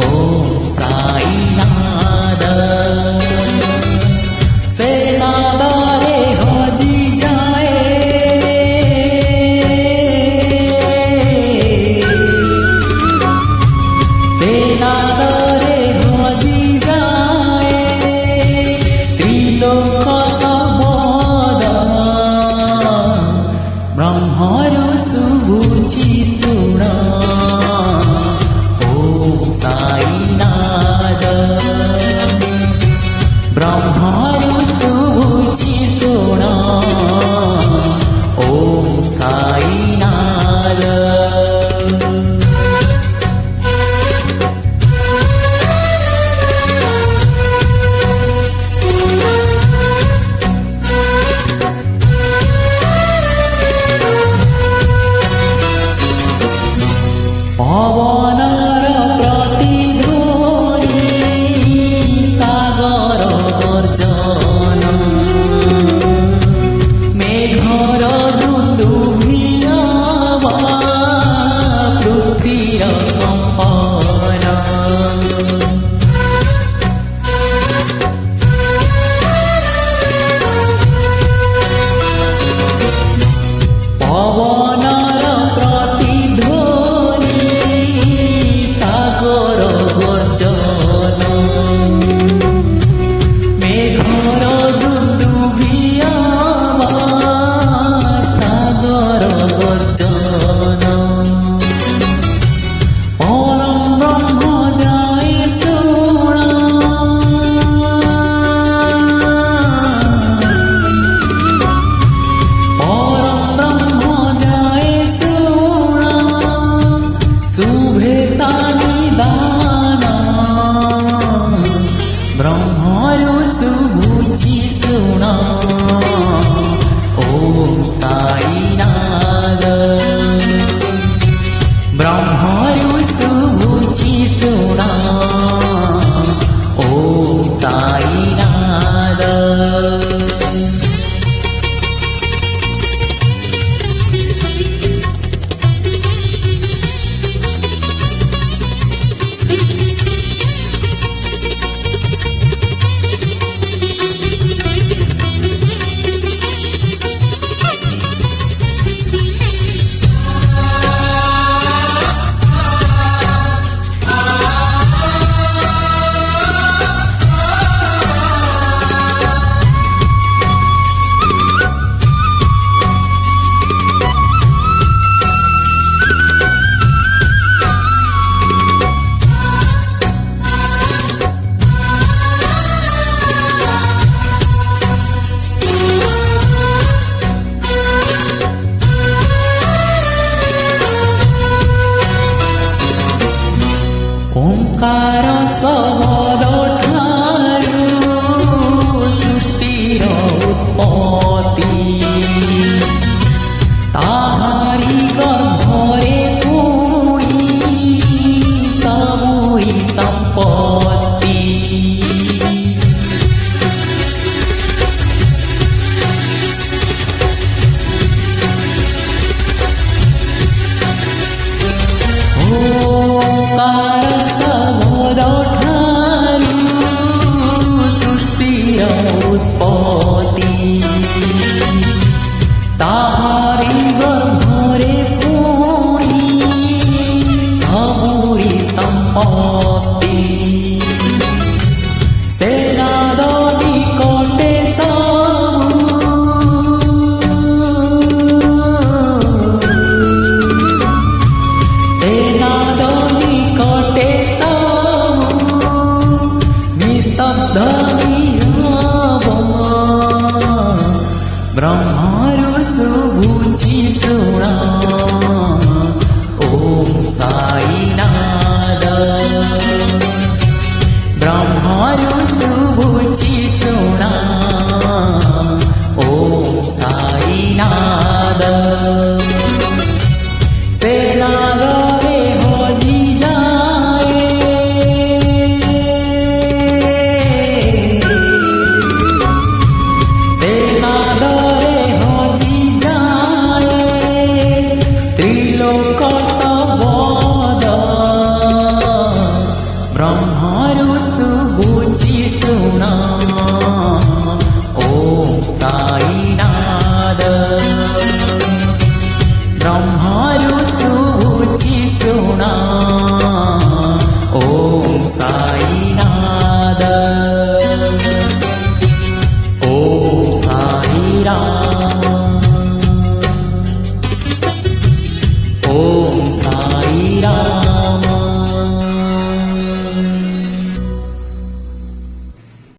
ओम साईनाथ से नादा रे हजी जाए से नादा रे हजी जाए त्रिलोक ब्रह्मरु सुबुझी सुण ओम साईनाथ ब्रह्मरु सुबुझी सुण ओम साईनाथ पवनर प्रतिध्वनि सागर गर्जन मेघर दुन्दुभिया पृथ्वीर कम्पन पवनर ब्रह्मरु सुबुझी सुण ओम साईनाथ ब्रह्मरु सुबुझी सुण ओम साईनाथ ओंकार शब्द ठारू सृष्टिर उत्पत्ति ताहारी गर्भरे पुणी सबुरी संपत्ति ओंकार उत्पत्ति ताहारी गर्भरे पुणी सबुरी संपत्ति से नाद निकटे से नाद निकटे निस्तब्ध ब्रह्मरु सुबुझी सुण ओम साईनाथ। सोना